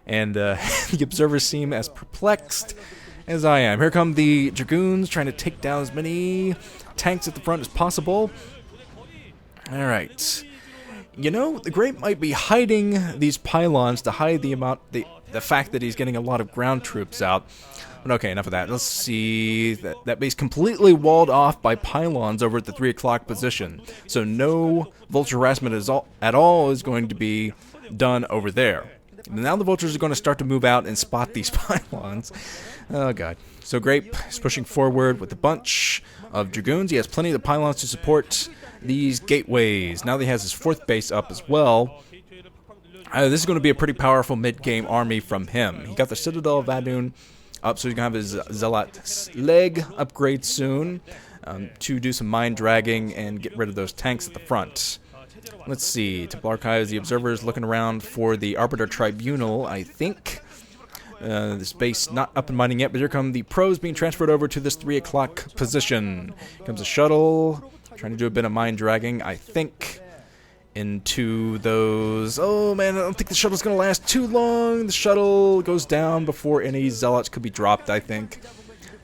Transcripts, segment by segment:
And the observers seem as perplexed as I am. Here come the Dragoons trying to take down as many tanks at the front as possible. Alright. You know, the Grape might be hiding these pylons to hide the fact that he's getting a lot of ground troops out. But okay, enough of that. Let's see. That base completely walled off by pylons over at the 3 o'clock position. So no vulture harassment at all is going to be done over there. Now the vultures are going to start to move out and spot these pylons. Oh god. So Grape is pushing forward with a bunch of Dragoons. He has plenty of the pylons to support these gateways. Now that he has his 4th base up as well. This is going to be a pretty powerful mid-game army from him. He got the Citadel of Vadun up, so he's going to have his Zealot leg upgrade soon to do some mine dragging and get rid of those tanks at the front. Let's see. Temple Archives, the observers looking around for the Arbiter Tribunal, I think. This base not up and mining yet, but here come the pros being transferred over to this 3 o'clock position. Here comes a shuttle, trying to do a bit of mine dragging, I think, into those. Oh man, I don't think the shuttle's going to last too long. The shuttle goes down before any zealots could be dropped, I think.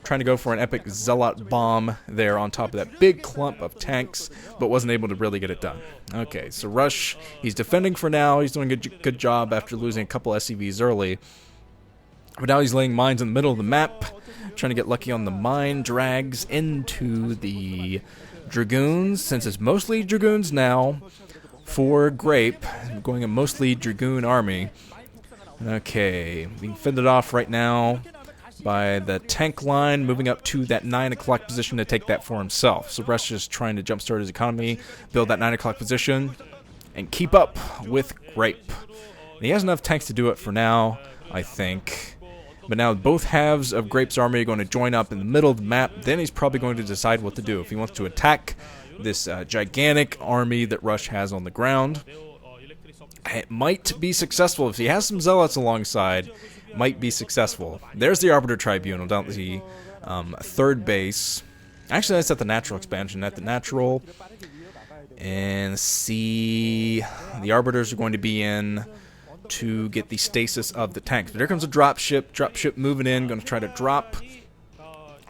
Trying to go for an epic zealot bomb there on top of that big clump of tanks, but wasn't able to really get it done. Okay, so Rush, he's defending for now. He's doing a good job after losing a couple SCVs early. But now he's laying mines in the middle of the map, trying to get lucky on the mine drags into the Dragoons, since it's mostly Dragoons now for Grape, going a mostly Dragoon army. Okay, being fended off right now by the tank line, moving up to that 9 o'clock position to take that for himself. So Rush is trying to jumpstart his economy, build that 9 o'clock position, and keep up with Grape. And he has enough tanks to do it for now, I think. But now both halves of Grape's army are going to join up in the middle of the map. Then he's probably going to decide what to do. If he wants to attack this gigantic army that Rush has on the ground, it might be successful. If he has some zealots alongside, might be successful. There's the Arbiter Tribunal down at the 3rd base. Actually, that's at the natural expansion. At the natural. And see, the Arbiters are going to be in to get the stasis of the tanks. But here comes a dropship moving in, going to try to drop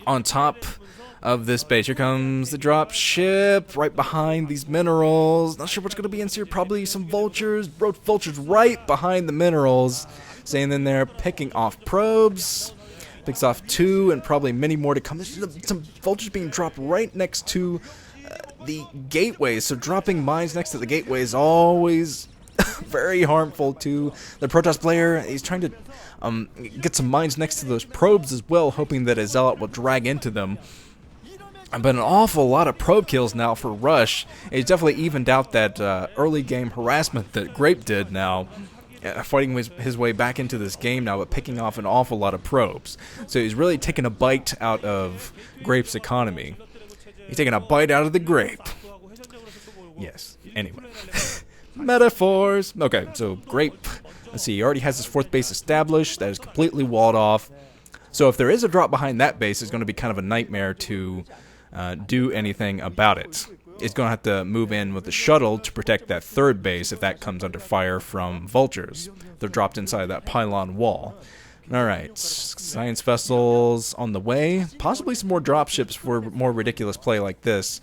on top of this base. Here comes the dropship right behind these minerals. Not sure what's going to be in here. Probably some vultures. Vultures right behind the minerals. Staying in there, picking off probes. Picks off 2 and probably many more to come. There's some vultures being dropped right next to the gateways. So dropping mines next to the gateway is always very harmful to the Protoss player. He's trying to get some mines next to those probes as well, hoping that a zealot will drag into them. But an awful lot of probe kills now for Rush. He's definitely evened out that early game harassment that Grape did now. Fighting his way back into this game now, but picking off an awful lot of probes. So he's really taking a bite out of Grape's economy. He's taking a bite out of the Grape. Yes, anyway. Metaphors. Okay, so Grape, let's see, he already has his 4th base established. That is completely walled off. So if there is a drop behind that base, it's going to be kind of a nightmare to do anything about it. It's going to have to move in with the shuttle to protect that 3rd base if that comes under fire from vultures. They're dropped inside that pylon wall. Alright, science vessels on the way. Possibly some more dropships for more ridiculous play like this.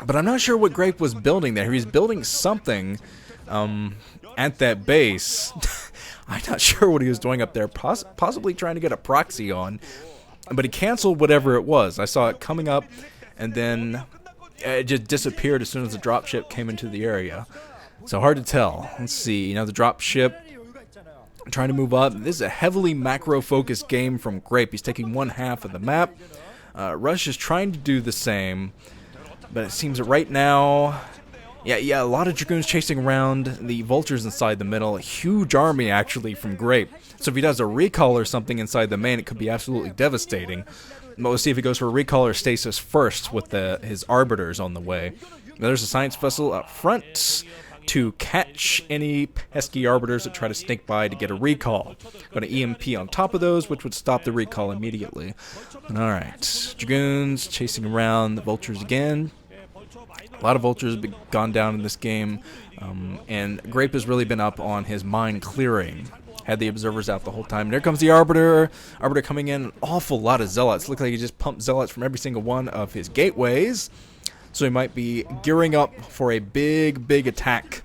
But I'm not sure what Grape was building there. He was building something at that base. I'm not sure what he was doing up there. Possibly trying to get a proxy on. But he canceled whatever it was. I saw it coming up, and then it just disappeared as soon as the dropship came into the area. So hard to tell. Let's see. You know, the dropship trying to move up. This is a heavily macro-focused game from Grape. He's taking 1/2 of the map. Rush is trying to do the same. But it seems that right now, yeah, a lot of Dragoons chasing around the vultures inside the middle. A huge army, actually, from Grape. So if he does a recall or something inside the main, it could be absolutely devastating. But we'll see if he goes for a recall or stasis first with his arbiters on the way. Now, there's a science vessel up front to catch any pesky arbiters that try to sneak by to get a recall. Going to EMP on top of those, which would stop the recall immediately. Alright, Dragoons chasing around the vultures again. A lot of vultures have gone down in this game, and Grape has really been up on his mine clearing. Had the observers out the whole time. And there comes the Arbiter. Arbiter coming in. An awful lot of Zealots. Looks like he just pumped Zealots from every single one of his gateways. So he might be gearing up for a big attack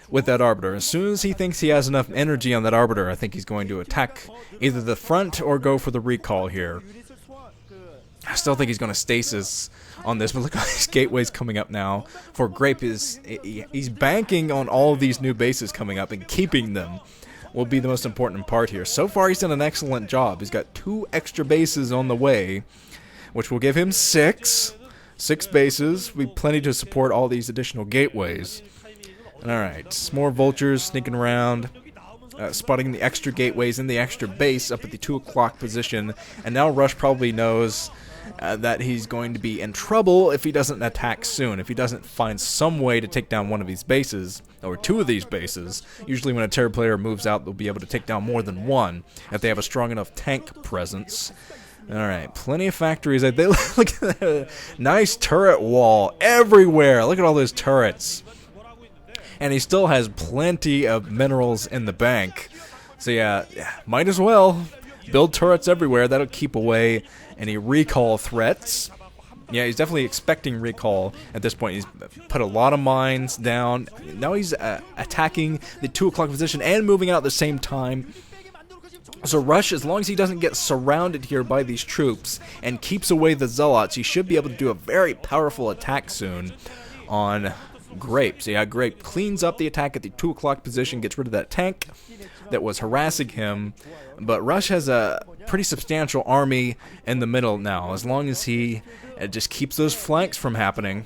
with that Arbiter. As soon as he thinks he has enough energy on that Arbiter, I think he's going to attack either the front or go for the recall here. I still think he's going to stasis on this, but look at these gateways coming up now. For Grape, he's banking on all of these new bases coming up, and keeping them will be the most important part here. So far, he's done an excellent job. He's got 2 extra bases on the way, which will give him 6 bases. Will be plenty to support all these additional gateways. Alright, some more vultures sneaking around, spotting the extra gateways and the extra base up at the 2 o'clock position. And now Rush probably knows that he's going to be in trouble if he doesn't attack soon, if he doesn't find some way to take down one of these bases, or 2 of these bases. Usually when a Terran player moves out, they'll be able to take down more than one if they have a strong enough tank presence. Alright, plenty of factories. They look at that nice turret wall everywhere. Look at all those turrets. And he still has plenty of minerals in the bank. So yeah, might as well build turrets everywhere. That'll keep away any recall threats. Yeah, he's definitely expecting recall at this point. He's put a lot of mines down. Now he's attacking the 2 o'clock position and moving out at the same time. So Rush, as long as he doesn't get surrounded here by these troops and keeps away the Zealots, he should be able to do a very powerful attack soon on Grape. So yeah, Grape cleans up the attack at the 2 o'clock position, gets rid of that tank that was harassing him. But Rush has a pretty substantial army in the middle now, as long as he just keeps those flanks from happening.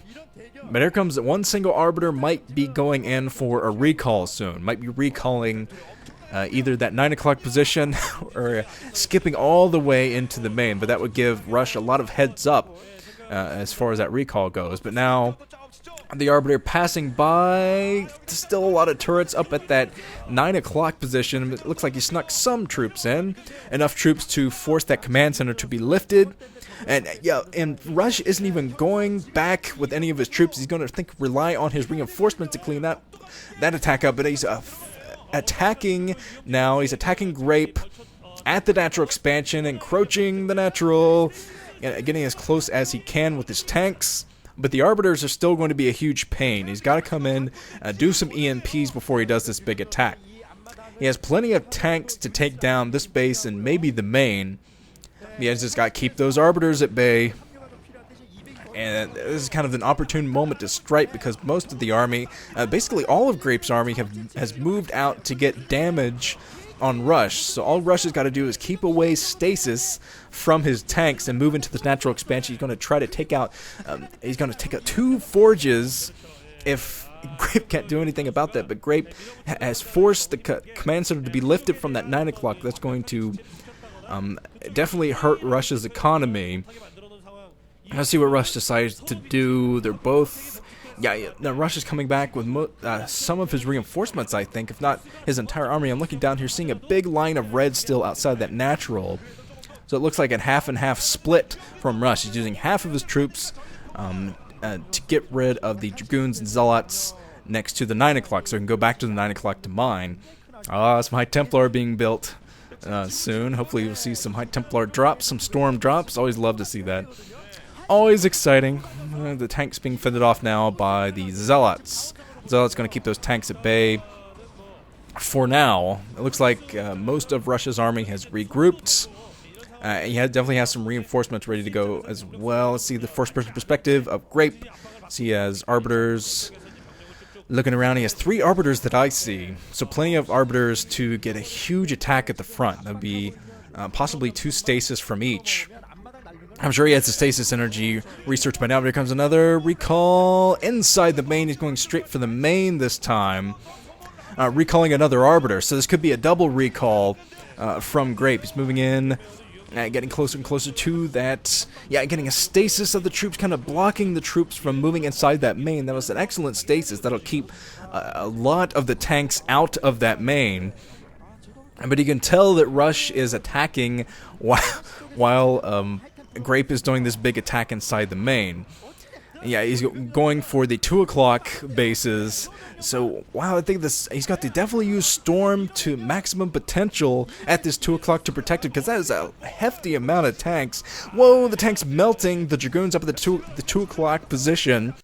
But here comes one single Arbiter, might be going in for a recall soon. Might be recalling either that 9 o'clock position or skipping all the way into the main. But that would give Rush a lot of heads up as far as that recall goes. But now the Arbiter passing by, still a lot of turrets up at that 9 o'clock position. It looks like he snuck some troops in, enough troops to force that command center to be lifted. And yeah, and Rush isn't even going back with any of his troops. He's going to rely on his reinforcements to clean that attack up. But he's attacking now. He's attacking Grape at the natural expansion, encroaching the natural, getting as close as he can with his tanks. But the Arbiters are still going to be a huge pain. He's got to come in, do some EMPs before he does this big attack. He has plenty of tanks to take down this base and maybe the main. He has just got to keep those Arbiters at bay. And this is kind of an opportune moment to strike, because most of the army, basically all of Grape's army, has moved out to get damage on Rush. So all Rush has got to do is keep away stasis from his tanks and move into this natural expansion. He's going to try to take out, he's going to take out 2 forges if Grape can't do anything about that. But Grape has forced the command center to be lifted from that 9 o'clock. That's going to definitely hurt Rush's economy. Let's see what Rush decides to do. They're both... Yeah, now Rush is coming back with some of his reinforcements, I think, if not his entire army. I'm looking down here, seeing a big line of red still outside that natural. So it looks like a half and half split from Rush. He's using half of his troops to get rid of the Dragoons and Zealots next to the 9 o'clock, so he can go back to the 9 o'clock to mine. Some High Templar being built soon. Hopefully we'll see some High Templar drops, some Storm drops. Always love to see that. Always exciting. The tanks being fended off now by the Zealots. Zealots going to keep those tanks at bay for now. It looks like most of Russia's army has regrouped. He definitely has some reinforcements ready to go as well. Let's see the first-person perspective of Grape. So he has Arbiters looking around. He has 3 Arbiters that I see. So plenty of Arbiters to get a huge attack at the front. That would be possibly 2 stasis from each. I'm sure he has the stasis energy research by now. But here comes another recall inside the main. He's going straight for the main this time. Recalling another Arbiter. So this could be a double recall from Grape. He's moving in, getting closer and closer to that. Yeah, getting a stasis of the troops, kind of blocking the troops from moving inside that main. That was an excellent stasis. That'll keep a lot of the tanks out of that main. But you can tell that Rush is attacking while Grape is doing this big attack inside the main. Yeah, he's going for the 2 o'clock bases. So, wow, I think he's got to definitely use Storm to maximum potential at this 2 o'clock to protect it, because that is a hefty amount of tanks. Whoa, the tank's melting the Dragoons up at the 2 o'clock position.